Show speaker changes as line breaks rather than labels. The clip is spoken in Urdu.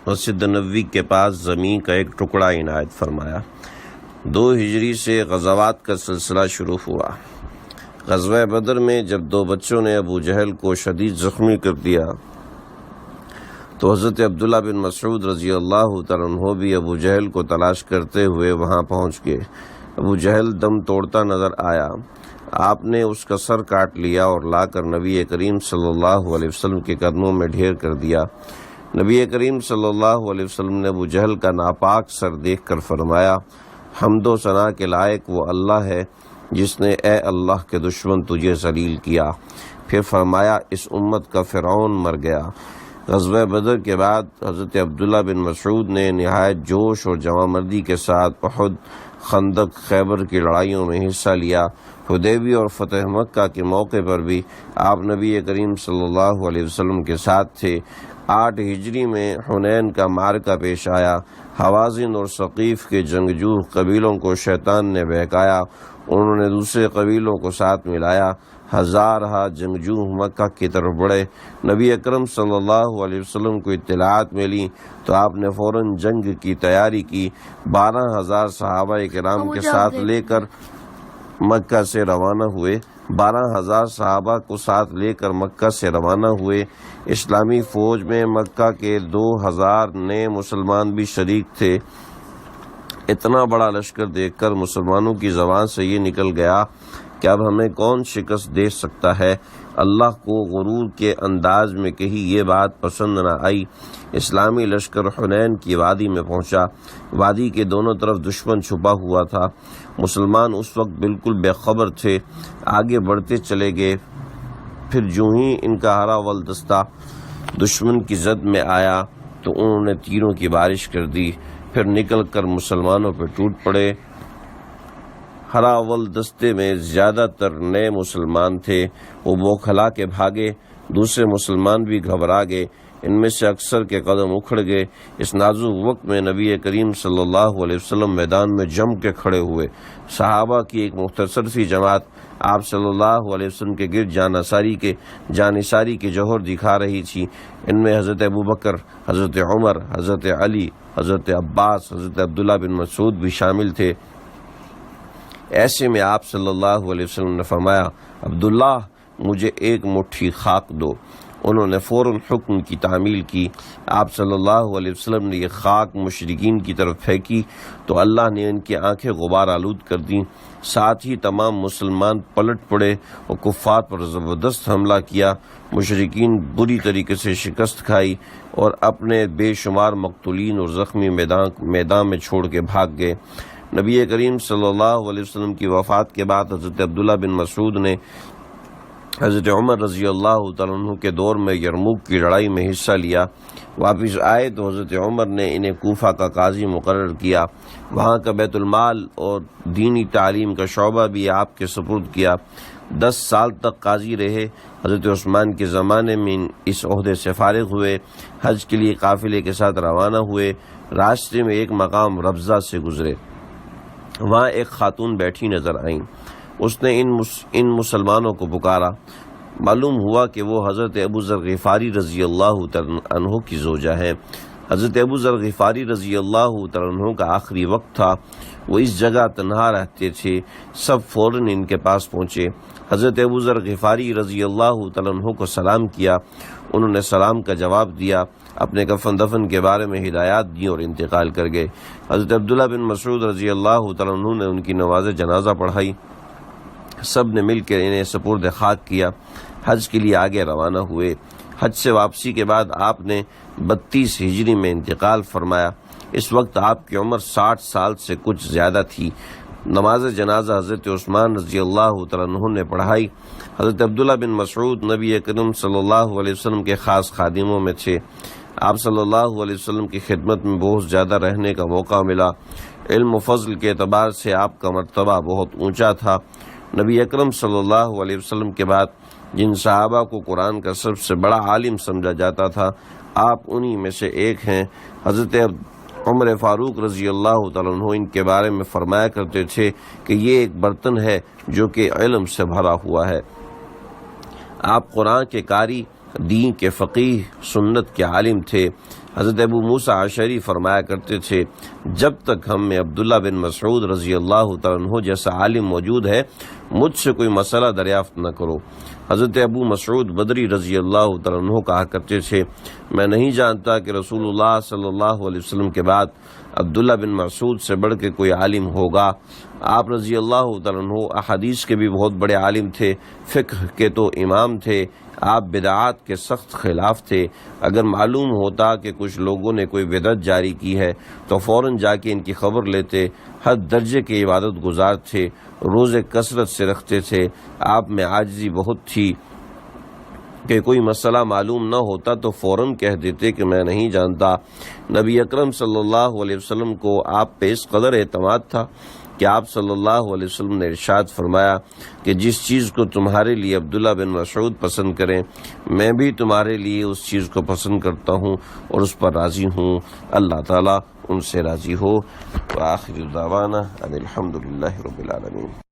مسجد نبوی کے پاس زمین کا ایک ٹکڑا عنایت فرمایا۔ 2 ہجری سے غزوات کا سلسلہ شروع ہوا۔ غزوہ بدر میں جب 2 بچوں نے ابو جہل کو شدید زخمی کر دیا تو حضرت عبداللہ بن مسعود رضی اللہ تعالیٰ عنہ بھی ابو جہل کو تلاش کرتے ہوئے وہاں پہنچ گئے۔ ابو جہل دم توڑتا نظر آیا۔ آپ نے اس کا سر کاٹ لیا اور لا کر نبی کریم صلی اللہ علیہ وسلم کے قدموں میں ڈھیر کر دیا۔ نبی کریم صلی اللہ علیہ وسلم نے ابو جہل کا ناپاک سر دیکھ کر فرمایا، حمد و ثنا کے لائق وہ اللہ ہے جس نے اے اللہ کے دشمن تجھے ذلیل کیا۔ پھر فرمایا، اس امت کا فرعون مر گیا۔ غزوہ بدر کے بعد حضرت عبداللہ بن مسعود نے نہایت جوش اور جوانمردی کے ساتھ احد، خندق، خیبر کی لڑائیوں میں حصہ لیا۔ حدیبیہ اور فتح مکہ کے موقع پر بھی آپ نبی کریم صلی اللہ علیہ وسلم کے ساتھ تھے۔ 8 ہجری میں حنین کا معرکہ پیش آیا۔ حوازن اور ثقیف کے جنگجو قبیلوں کو شیطان نے بہکایا۔ انہوں نے دوسرے قبیلوں کو ساتھ ملایا۔ ہزارہ جنگجو مکہ کی طرف بڑھے۔ نبی اکرم صلی اللہ علیہ وسلم کو اطلاعات ملی تو آپ نے فوراً جنگ کی تیاری کی۔ 12,000 صحابہ کرام کے ساتھ لے کر مکہ سے روانہ ہوئے۔ 12,000 صحابہ کو ساتھ لے کر مکہ سے روانہ ہوئے۔ اسلامی فوج میں مکہ کے 2,000 نئے مسلمان بھی شریک تھے۔ اتنا بڑا لشکر دیکھ کر مسلمانوں کی زبان سے یہ نکل گیا کہ اب ہمیں کون شکست دے سکتا ہے۔ اللہ کو غرور کے انداز میں کہی یہ بات پسند نہ آئی۔ اسلامی لشکر حنین کی وادی میں پہنچا۔ وادی کے دونوں طرف دشمن چھپا ہوا تھا۔ مسلمان اس وقت بالکل بے خبر تھے۔ آگے بڑھتے چلے گئے۔ پھر جو ہی ان کا ہرا ول دستہ دشمن کی زد میں آیا تو انہوں نے تیروں کی بارش کر دی، پھر نکل کر مسلمانوں پہ ٹوٹ پڑے۔ ہرا اول دستے میں زیادہ تر نئے مسلمان تھے۔ وہ بوکھلا کے بھاگے۔ دوسرے مسلمان بھی گھبرا گئے۔ ان میں سے اکثر کے قدم اکھڑ گئے۔ اس نازک وقت میں نبی کریم صلی اللہ علیہ وسلم میدان میں جم کے کھڑے ہوئے۔ صحابہ کی ایک مختصر سی جماعت آپ صلی اللہ علیہ وسلم کے گرد جانثاری کے جوہر دکھا رہی تھی۔ ان میں حضرت ابوبکر، حضرت عمر، حضرت علی، حضرت عباس، حضرت عبداللہ بن مسعود بھی شامل تھے۔ ایسے میں آپ صلی اللہ علیہ وسلم نے فرمایا، عبداللہ مجھے ایک مٹھی خاک دو۔ انہوں نے فوراً حکم کی تعمیل کی۔ آپ صلی اللہ علیہ وسلم نے یہ خاک مشرکین کی طرف پھینکی تو اللہ نے ان کی آنکھیں غبار آلود کر دیں۔ ساتھ ہی تمام مسلمان پلٹ پڑے اور کفار پر زبردست حملہ کیا۔ مشرکین بری طریقے سے شکست کھائی اور اپنے بے شمار مقتولین اور زخمی میدان میں چھوڑ کے بھاگ گئے۔ نبی کریم صلی اللہ علیہ وسلم کی وفات کے بعد حضرت عبداللہ بن مسعود نے حضرت عمر رضی اللہ تعالیٰ عنہ کے دور میں یرموک کی لڑائی میں حصہ لیا۔ واپس آئے تو حضرت عمر نے انہیں کوفہ کا قاضی مقرر کیا۔ وہاں کا بیت المال اور دینی تعلیم کا شعبہ بھی آپ کے سپرد کیا۔ 10 سال تک قاضی رہے۔ حضرت عثمان کے زمانے میں اس عہدے سے فارغ ہوئے۔ حج کے لیے قافلے کے ساتھ روانہ ہوئے۔ راستے میں ایک مقام ربضہ سے گزرے۔ وہاں ایک خاتون بیٹھی نظر آئیں۔ اس نے ان مسلمانوں کو پکارا۔ معلوم ہوا کہ وہ حضرت ابو ذر غفاری رضی اللہ تعالیٰ عنہ کی زوجہ ہیں۔ حضرت ابو ذر غفاری رضی اللہ تعالیٰ عنہ کا آخری وقت تھا۔ وہ اس جگہ تنہا رہتے تھے۔ سب فوراً ان کے پاس پہنچے۔ حضرت ابو ذر غفاری رضی اللہ تعالیٰ عنہ کو سلام کیا۔ انہوں نے سلام کا جواب دیا، اپنے کفن دفن کے بارے میں ہدایات دی اور انتقال کر گئے۔ حضرت عبداللہ بن مسعود رضی اللہ تعالیٰ عنہ نے ان کی نماز جنازہ پڑھائی۔ سب نے مل کر انہیں سپرد خاک کیا۔ حج کے لیے آگے روانہ ہوئے۔ حج سے واپسی کے بعد آپ نے 32 ہجری میں انتقال فرمایا۔ اس وقت آپ کی عمر 60 سال سے کچھ زیادہ تھی۔ نماز جنازہ حضرت عثمان رضی اللہ تعالیٰ عنہ نے پڑھائی۔ حضرت عبداللہ بن مسعود نبی اکرم صلی اللہ علیہ وسلم کے خاص خادموں میں تھے۔ آپ صلی اللہ علیہ وسلم کی خدمت میں بہت زیادہ رہنے کا موقع ملا۔ علم و فضل کے اعتبار سے آپ کا مرتبہ بہت اونچا تھا۔ نبی اکرم صلی اللہ علیہ وسلم کے بعد جن صحابہ کو قرآن کا سب سے بڑا عالم سمجھا جاتا تھا، آپ انہی میں سے ایک ہیں۔ حضرت عمر فاروق رضی اللہ تعالیٰ عنہ ان کے بارے میں فرمایا کرتے تھے کہ یہ ایک برتن ہے جو کہ علم سے بھرا ہوا ہے۔ آپ قرآن کے قاری دین کے فقیہ، سنت کے عالم تھے۔ حضرت ابو موسیٰ اشعری فرمایا کرتے تھے جب تک ہم میں عبداللہ بن مسعود رضی اللہ تعالیٰ عنہ جیسا عالم موجود ہے مجھ سے کوئی مسئلہ دریافت نہ کرو۔ حضرت ابو مسعود بدری رضی اللہ تعالیٰ عنہ کہا کرتے تھے میں نہیں جانتا کہ رسول اللہ صلی اللہ علیہ وسلم کے بعد عبداللہ بن مسعود سے بڑھ کے کوئی عالم ہوگا۔ آپ رضی اللہ تعالیٰ عنہ احادیث کے بھی بہت بڑے عالم تھے، فقہ کے تو امام تھے، آپ بدعات کے سخت خلاف تھے۔ اگر معلوم ہوتا کہ کچھ لوگوں نے کوئی بدعت جاری کی ہے تو فوراً جا کے ان کی خبر لیتے۔ حد درجے کے عبادت گزار تھے، روزے کثرت سے رکھتے تھے۔ آپ میں عاجزی بہت تھی کہ کوئی مسئلہ معلوم نہ ہوتا تو فوراً کہہ دیتے کہ میں نہیں جانتا۔ نبی اکرم صلی اللہ علیہ وسلم کو آپ پہ اس قدر اعتماد تھا کہ آپ صلی اللہ علیہ وسلم نے ارشاد فرمایا کہ جس چیز کو تمہارے لیے عبداللہ بن مسعود پسند کریں میں بھی تمہارے لیے اس چیز کو پسند کرتا ہوں اور اس پر راضی ہوں۔ اللہ تعالیٰ ان سے راضی ہو۔ وآخر دعوانا ان الحمد للہ رب العالمین۔